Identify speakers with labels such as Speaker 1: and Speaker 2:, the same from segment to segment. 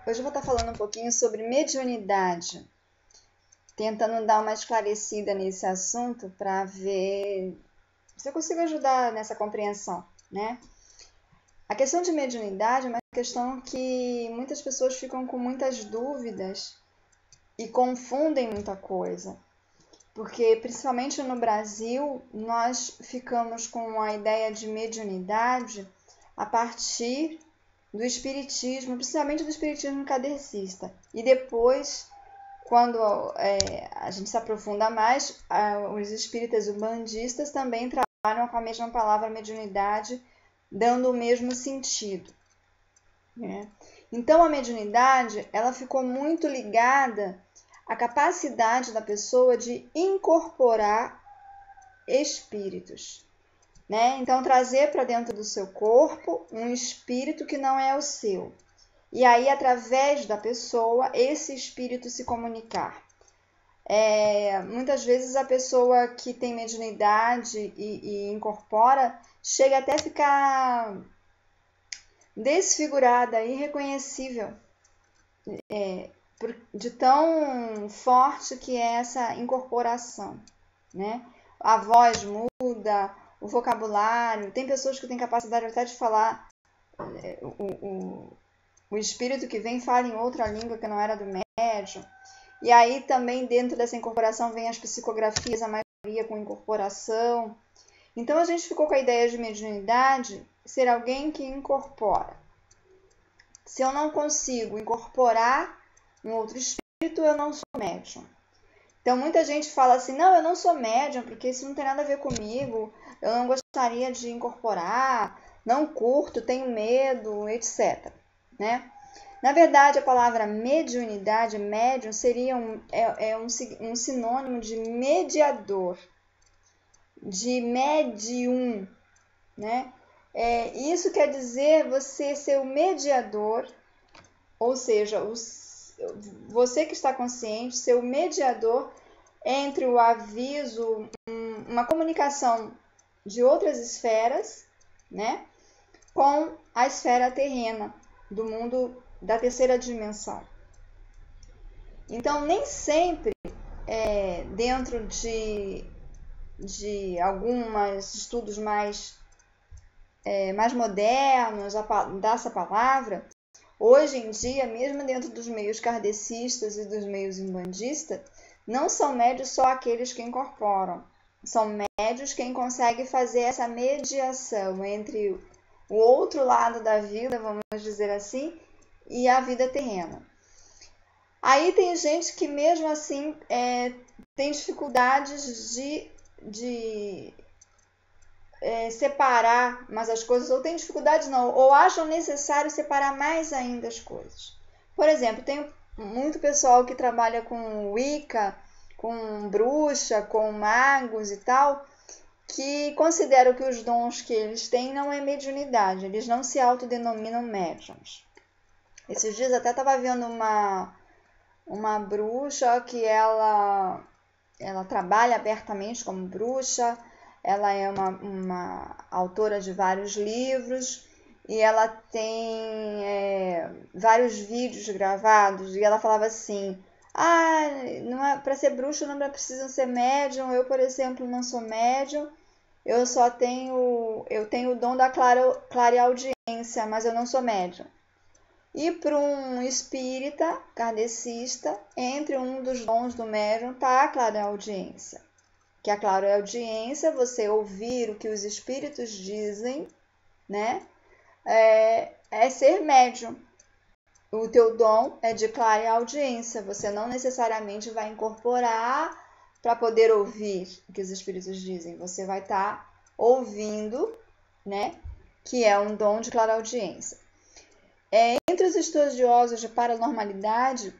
Speaker 1: Hoje eu vou estar falando um pouquinho sobre mediunidade, tentando dar uma esclarecida nesse assunto para ver se eu consigo ajudar nessa compreensão, né? A questão de mediunidade é uma questão que muitas pessoas ficam com muitas dúvidas e confundem muita coisa. Porque, principalmente no Brasil, nós ficamos com a ideia de mediunidade a partir do espiritismo, principalmente do espiritismo kardecista. E depois, quando a gente se aprofunda mais, os espíritas umbandistas também trabalham com a mesma palavra mediunidade, dando o mesmo sentido, né? Então, a mediunidade ela ficou muito ligada à capacidade da pessoa de incorporar espíritos, né? Então, trazer para dentro do seu corpo um espírito que não é o seu. E aí, através da pessoa, esse espírito se comunicar. Muitas vezes a pessoa que tem mediunidade e incorpora chega até a ficar desfigurada, irreconhecível, de tão forte que é essa incorporação, né? A voz muda, o vocabulário, tem pessoas que têm capacidade até de falar, o espírito que vem fala em outra língua que não era do médium. E aí também dentro dessa incorporação vem as psicografias, a maioria com incorporação. Então a gente ficou com a ideia de mediunidade ser alguém que incorpora. Se eu não consigo incorporar um outro espírito, eu não sou médium. Então muita gente fala assim, não, eu não sou médium porque isso não tem nada a ver comigo, eu não gostaria de incorporar, não curto, tenho medo, etc. Né? Na verdade, a palavra mediunidade, médium, seria um sinônimo de mediador, de médium, né? Isso quer dizer você ser o mediador, ou seja, você que está consciente, ser o mediador entre o aviso, uma comunicação de outras esferas, né, com a esfera terrena, do mundo da terceira dimensão. Então, nem sempre, dentro de alguns estudos mais modernos dessa palavra, hoje em dia, mesmo dentro dos meios kardecistas e dos meios umbandistas, não são médios só aqueles que incorporam. São médios quem consegue fazer essa mediação entre o outro lado da vida, vamos dizer assim, e a vida terrena. Aí tem gente que mesmo assim tem dificuldades de separar mais as coisas, ou tem dificuldades não, ou acham necessário separar mais ainda as coisas. Por exemplo, tem muito pessoal que trabalha com Wicca, com bruxa, com magos e tal, que consideram que os dons que eles têm não é mediunidade, eles não se autodenominam médiums. Esses dias até estava vendo uma bruxa que ela trabalha abertamente como bruxa, ela é uma autora de vários livros e ela tem vários vídeos gravados e ela falava assim, para ser bruxa não precisa ser médium, eu, por exemplo, não sou médium, eu tenho o dom da clareaudiência, mas eu não sou médium. E para um espírita kardecista, entre um dos dons do médium está a clareaudiência. Que a clareaudiência, você ouvir o que os espíritos dizem, né? É ser médium. O teu dom é de clareaudiência. Você não necessariamente vai incorporar para poder ouvir o que os espíritos dizem. Você vai estar ouvindo, né? Que é um dom de clareaudiência. Entre os estudiosos de paranormalidade,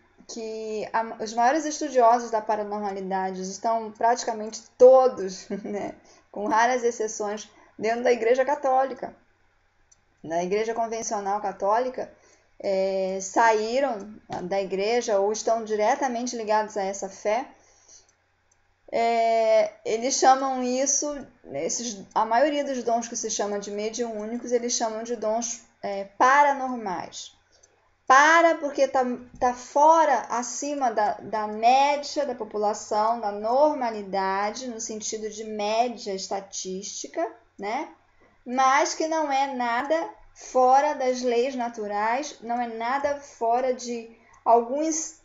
Speaker 1: os maiores estudiosos da paranormalidade estão praticamente todos, né, com raras exceções, dentro da Igreja Católica. Na Igreja Convencional Católica, saíram da Igreja ou estão diretamente ligados a essa fé. Eles chamam isso, a maioria dos dons que se chama de mediúnicos, eles chamam de dons paranormais. porque tá fora, acima da média da população, da normalidade, no sentido de média estatística, né? Mas que não é nada fora das leis naturais, não é nada fora de alguns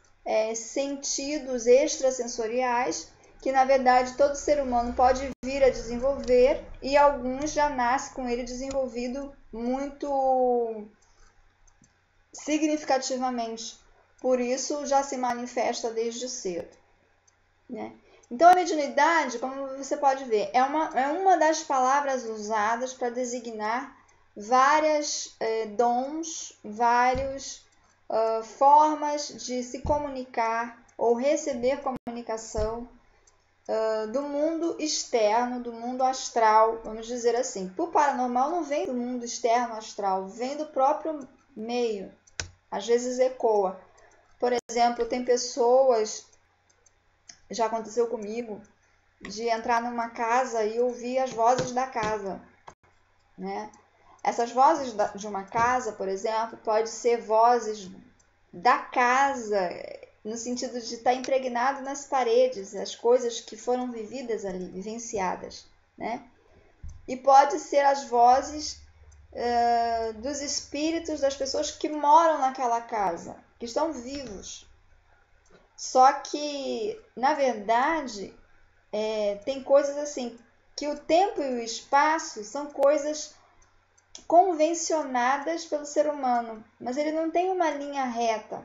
Speaker 1: sentidos extrasensoriais que, na verdade, todo ser humano pode vir a desenvolver e alguns já nascem com ele desenvolvido muito significativamente. Por isso, já se manifesta desde cedo, né? Então, a mediunidade, como você pode ver, é uma das palavras usadas para designar várias dons, várias formas de se comunicar ou receber comunicação do mundo externo, do mundo astral, vamos dizer assim. O paranormal não vem do mundo externo astral, vem do próprio meio, às vezes ecoa. Por exemplo, tem pessoas, já aconteceu comigo, de entrar numa casa e ouvir as vozes da casa, né? Essas vozes de uma casa, por exemplo, pode ser vozes da casa, no sentido de estar impregnado nas paredes, as coisas que foram vividas ali, vivenciadas, né? E pode ser as vozes dos espíritos das pessoas que moram naquela casa, que estão vivos. Só que, na verdade, tem coisas assim, que o tempo e o espaço são coisas convencionadas pelo ser humano, mas ele não tem uma linha reta.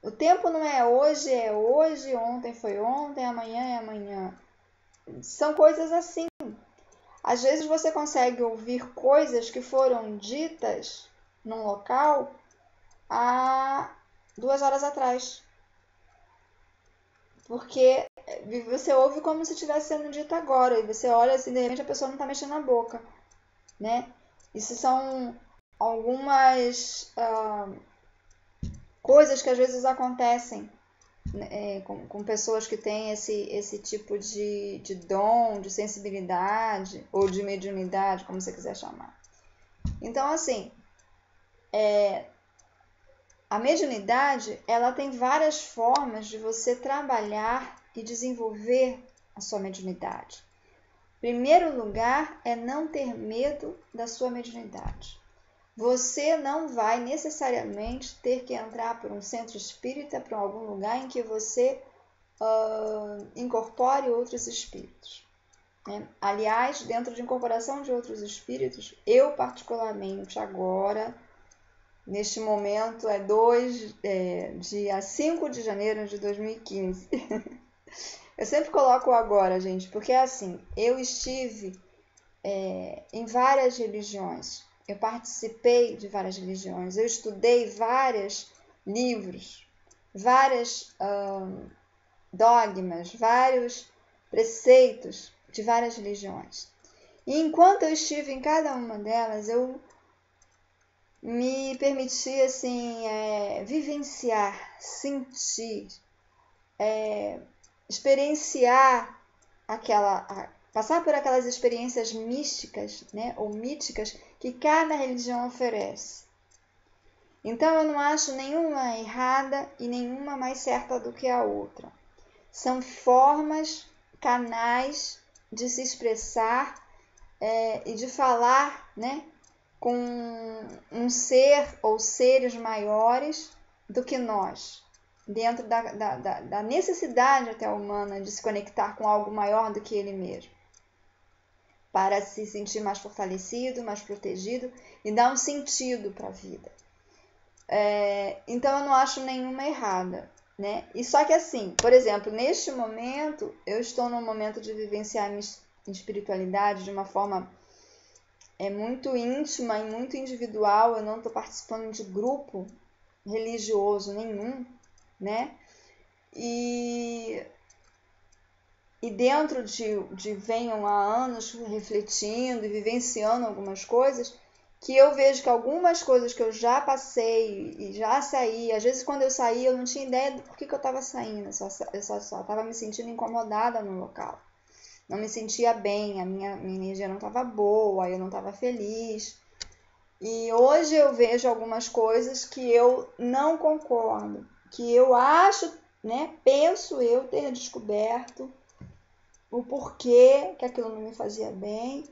Speaker 1: O tempo não é hoje, ontem foi ontem, amanhã é amanhã. São coisas assim. Às vezes você consegue ouvir coisas que foram ditas num local há 2 horas atrás. Porque você ouve como se estivesse sendo dito agora. E você olha assim, de repente a pessoa não está mexendo a boca, né? Isso são algumas coisas que às vezes acontecem com pessoas que têm esse tipo de dom, de sensibilidade ou de mediunidade, como você quiser chamar. Então, assim, a mediunidade, ela tem várias formas de você trabalhar e desenvolver a sua mediunidade. Primeiro lugar é não ter medo da sua mediunidade. Você não vai necessariamente ter que entrar por um centro espírita, por algum lugar em que você incorpore outros espíritos, né? Aliás, dentro de incorporação de outros espíritos, eu particularmente agora, neste momento, dia 5 de janeiro de 2015. Eu sempre coloco agora, gente, porque é assim, eu estive em várias religiões, eu participei de várias religiões, eu estudei vários livros, vários dogmas, vários preceitos de várias religiões. E enquanto eu estive em cada uma delas, eu me permiti assim, vivenciar, sentir, experienciar passar por aquelas experiências místicas, né, ou míticas que cada religião oferece. Então eu não acho nenhuma errada e nenhuma mais certa do que a outra. São formas, canais de se expressar e de falar, né, com um ser ou seres maiores do que nós, dentro da necessidade até humana de se conectar com algo maior do que ele mesmo, para se sentir mais fortalecido, mais protegido e dar um sentido para a vida. Então eu não acho nenhuma errada, né? E só que assim, por exemplo, neste momento, eu estou num momento de vivenciar minha espiritualidade de uma forma muito íntima e muito individual. Eu não estou participando de grupo religioso nenhum, né? E dentro de venham há anos refletindo e vivenciando algumas coisas, que eu vejo que algumas coisas que eu já passei e já saí, às vezes quando eu saí eu não tinha ideia do porquê que eu estava saindo, eu só estava me sentindo incomodada no local. Não me sentia bem, a minha energia não estava boa, eu não estava feliz. E hoje eu vejo algumas coisas que eu não concordo, que eu acho, né, penso eu ter descoberto o porquê que aquilo não me fazia bem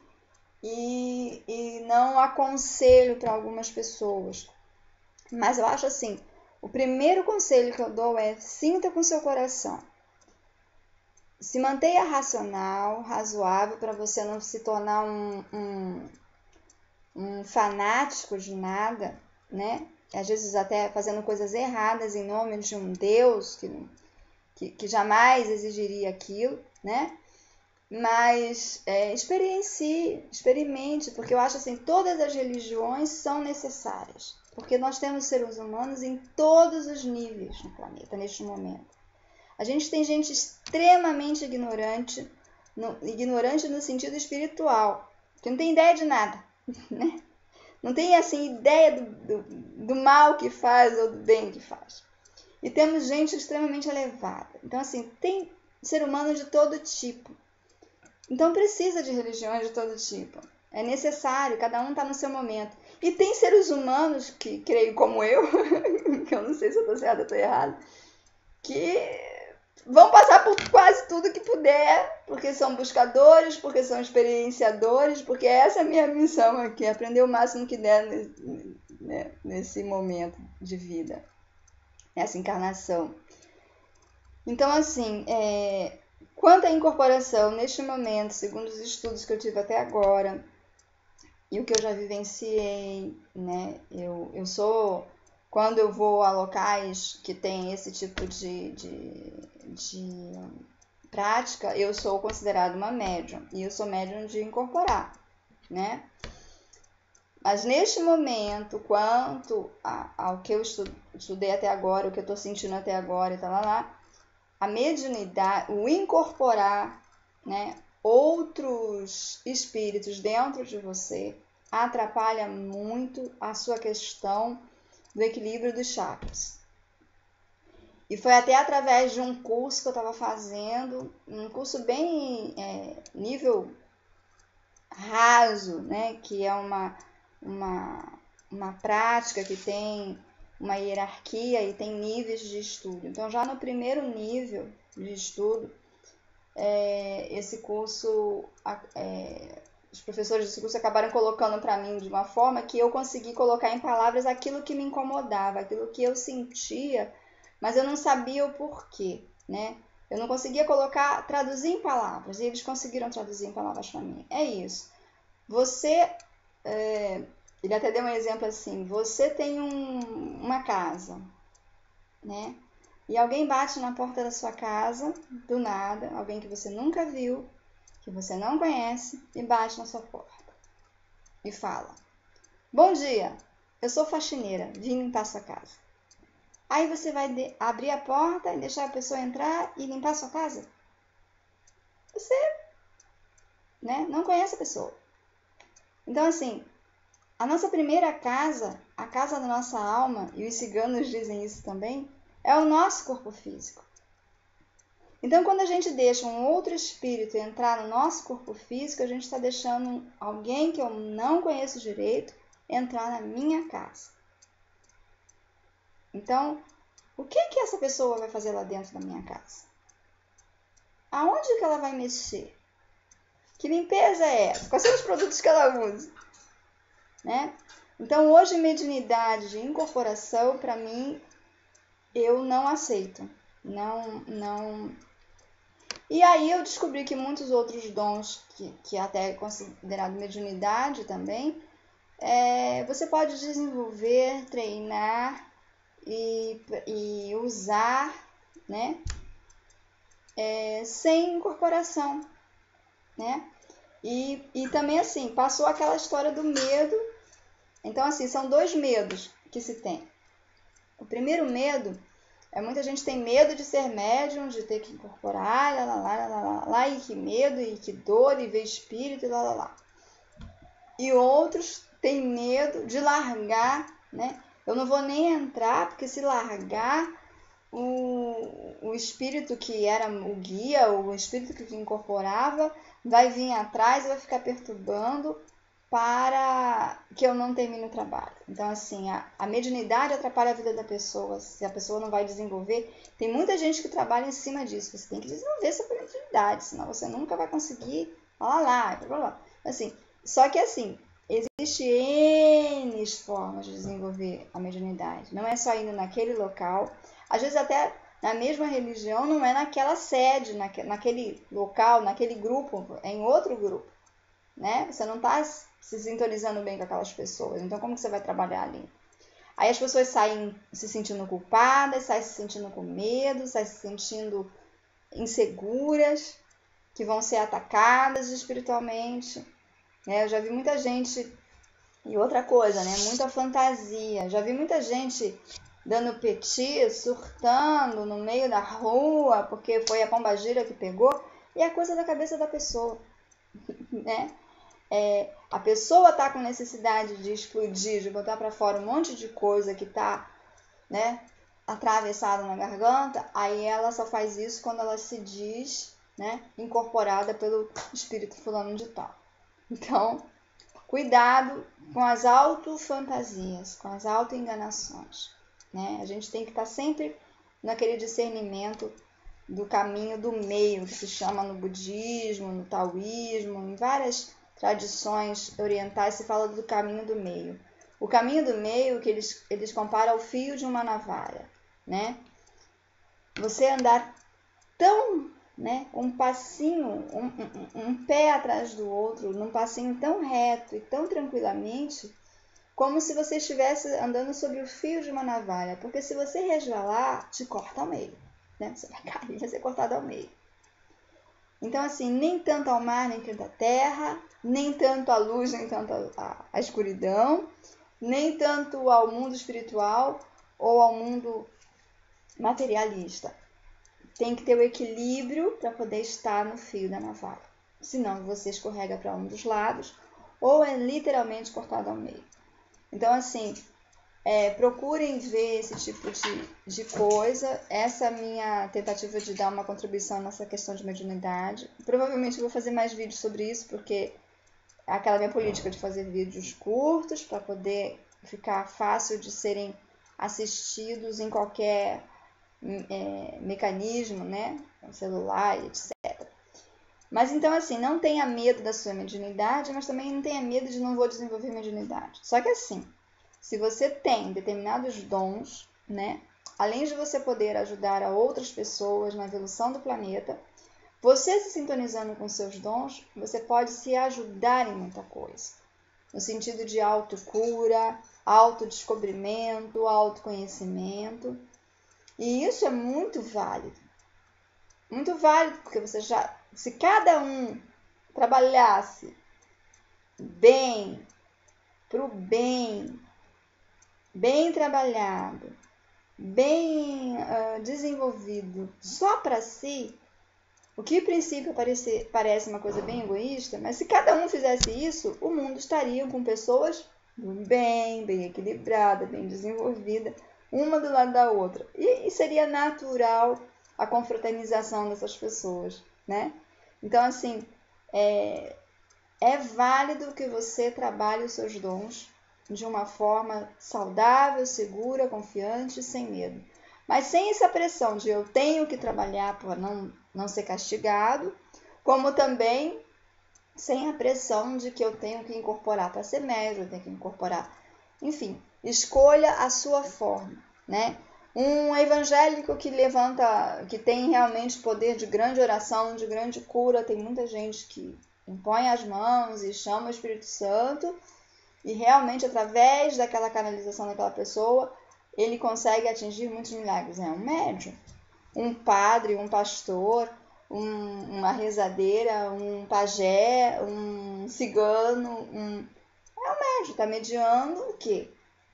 Speaker 1: e não aconselho para algumas pessoas. Mas eu acho assim, o primeiro conselho que eu dou é sinta com seu coração. Se mantenha racional, razoável, para você não se tornar um fanático de nada, né? Às vezes até fazendo coisas erradas em nome de um Deus que jamais exigiria aquilo, né? Mas experimente, porque eu acho assim, todas as religiões são necessárias, porque nós temos seres humanos em todos os níveis no planeta, neste momento. A gente tem gente extremamente ignorante no sentido espiritual, que não tem ideia de nada, né? Não tem assim ideia do mal que faz ou do bem que faz. E temos gente extremamente elevada. Então assim, tem ser humano de todo tipo. Então precisa de religiões de todo tipo. É necessário, cada um está no seu momento. E tem seres humanos que, creio como eu, que eu não sei se eu estou certa ou estou errada, que vão passar por quase tudo que puder, porque são buscadores, porque são experienciadores, porque essa é a minha missão aqui, aprender o máximo que der nesse momento de vida, nessa encarnação. Então, assim, quanto à incorporação, neste momento, segundo os estudos que eu tive até agora, e o que eu já vivenciei, né, eu sou... Quando eu vou a locais que tem esse tipo de prática, eu sou considerada uma médium. E eu sou médium de incorporar, né? Mas neste momento, quanto ao que eu estudei até agora, o que eu estou sentindo até agora e tal, a mediunidade, o incorporar, né, outros espíritos dentro de você atrapalha muito a sua questão do equilíbrio dos chakras. E foi até através de um curso que eu estava fazendo, um curso bem nível raso, né? Que é uma prática que tem uma hierarquia e tem níveis de estudo. Então, já no primeiro nível de estudo, esse curso... os professores desse curso acabaram colocando para mim de uma forma que eu consegui colocar em palavras aquilo que me incomodava, aquilo que eu sentia, mas eu não sabia o porquê, né? Eu não conseguia traduzir em palavras, e eles conseguiram traduzir em palavras para mim. É isso. Você, ele até deu um exemplo assim, você tem uma casa, né? E alguém bate na porta da sua casa, do nada, alguém que você nunca viu, que você não conhece, e bate na sua porta e fala: bom dia, eu sou faxineira, vim limpar sua casa. Aí você vai abrir a porta e deixar a pessoa entrar e limpar a sua casa? Você, né, não conhece a pessoa. Então, assim, a nossa primeira casa, a casa da nossa alma, e os ciganos dizem isso também, é o nosso corpo físico. Então, quando a gente deixa um outro espírito entrar no nosso corpo físico, a gente está deixando alguém que eu não conheço direito entrar na minha casa. Então, o que essa pessoa vai fazer lá dentro da minha casa? Aonde que ela vai mexer? Que limpeza é essa? Quais são os produtos que ela usa? Né? Então, hoje, mediunidade de incorporação, para mim, eu não aceito. Não. E aí eu descobri que muitos outros dons, que até é considerado mediunidade também, você pode desenvolver, treinar e usar, né? Sem incorporação, né? E também assim, passou aquela história do medo. Então assim, são dois medos que se tem. O primeiro medo muita gente tem medo de ser médium, de ter que incorporar, e que medo, e que dor, e ver espírito, lá. E outros têm medo de largar, né? Eu não vou nem entrar, porque se largar, o espírito que era o guia, o espírito que incorporava, vai vir atrás e vai ficar perturbando, para que eu não termine o trabalho. Então, assim, a mediunidade atrapalha a vida da pessoa. Se a pessoa não vai desenvolver, tem muita gente que trabalha em cima disso. Você tem que desenvolver sua mediunidade, senão você nunca vai conseguir, blá. Assim, só que assim, existe N formas de desenvolver a mediunidade. Não é só indo naquele local. Às vezes até na mesma religião não é naquela sede, naquele local, naquele grupo, é em outro grupo, né? Você não está se sintonizando bem com aquelas pessoas. Então como que você vai trabalhar ali? Aí as pessoas saem se sentindo culpadas, saem se sentindo com medo, saem se sentindo inseguras, que vão ser atacadas espiritualmente. Eu já vi muita gente, e outra coisa, né? Muita fantasia. Já vi muita gente dando piti, surtando no meio da rua, porque foi a pombagira que pegou, e é coisa da cabeça da pessoa, né? A pessoa está com necessidade de explodir, de botar para fora um monte de coisa que está, né, atravessada na garganta, aí ela só faz isso quando ela se diz, né, incorporada pelo espírito fulano de tal. Então, cuidado com as autofantasias, com as autoenganações, né? A gente tem que estar sempre naquele discernimento do caminho do meio, que se chama no budismo, no taoísmo, em várias tradições orientais se fala do caminho do meio. O caminho do meio que eles comparam ao fio de uma navalha, né? Você andar tão, né, um passinho, um pé atrás do outro, num passinho tão reto e tão tranquilamente, como se você estivesse andando sobre o fio de uma navalha, porque se você resvalar, te corta ao meio, né? Você vai cair, vai ser cortado ao meio. Então, assim, nem tanto ao mar, nem tanto à terra, nem tanto à luz, nem tanto à escuridão, nem tanto ao mundo espiritual ou ao mundo materialista. Tem que ter o equilíbrio para poder estar no fio da navalha. Senão você escorrega para um dos lados ou é literalmente cortado ao meio. Então, assim, procurem ver esse tipo de coisa. Essa é a minha tentativa de dar uma contribuição nessa questão de mediunidade. Provavelmente eu vou fazer mais vídeos sobre isso, porque é aquela minha política de fazer vídeos curtos para poder ficar fácil de serem assistidos em qualquer mecanismo, né? Celular, etc. Mas então, assim, não tenha medo da sua mediunidade, mas também não tenha medo de não vou desenvolver mediunidade. Só que assim, se você tem determinados dons, né? Além de você poder ajudar a outras pessoas na evolução do planeta, você se sintonizando com seus dons, você pode se ajudar em muita coisa. No sentido de autocura, autodescobrimento, autoconhecimento. E isso é muito válido. Muito válido, porque você já, se cada um trabalhasse bem, pro bem, bem trabalhado, bem desenvolvido, só para si, o que a princípio parece uma coisa bem egoísta, mas se cada um fizesse isso, o mundo estaria com pessoas bem equilibrada, bem desenvolvida, uma do lado da outra. E seria natural a confraternização dessas pessoas, né? Então, assim, é válido que você trabalhe os seus dons de uma forma saudável, segura, confiante, sem medo. Mas sem essa pressão de eu tenho que trabalhar para não ser castigado, como também sem a pressão de que eu tenho que incorporar para ser médium, eu tenho que incorporar. Enfim, escolha a sua forma, né? Um evangélico que tem realmente poder de grande oração, de grande cura, tem muita gente que impõe as mãos e chama o Espírito Santo e realmente através daquela canalização daquela pessoa, ele consegue atingir muitos milagres. É um médium, um padre, um pastor, uma rezadeira, um pajé, um cigano, é um médium, está mediando o quê?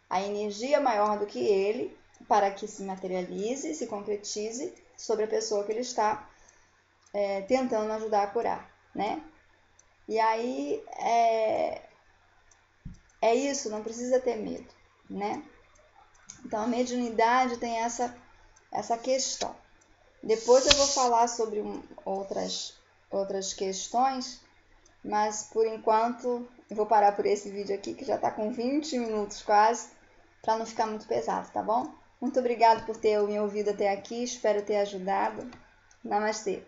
Speaker 1: A energia maior do que ele para que se materialize, se concretize sobre a pessoa que ele está tentando ajudar a curar, né? E aí é isso, não precisa ter medo, né? Então a mediunidade tem essa questão. Depois eu vou falar sobre outras questões, mas por enquanto Eu vou parar por esse vídeo aqui, que já tá com 20 minutos quase, para não ficar muito pesado, tá bom? Muito obrigado por ter me ouvido até aqui, espero ter ajudado. Namastê!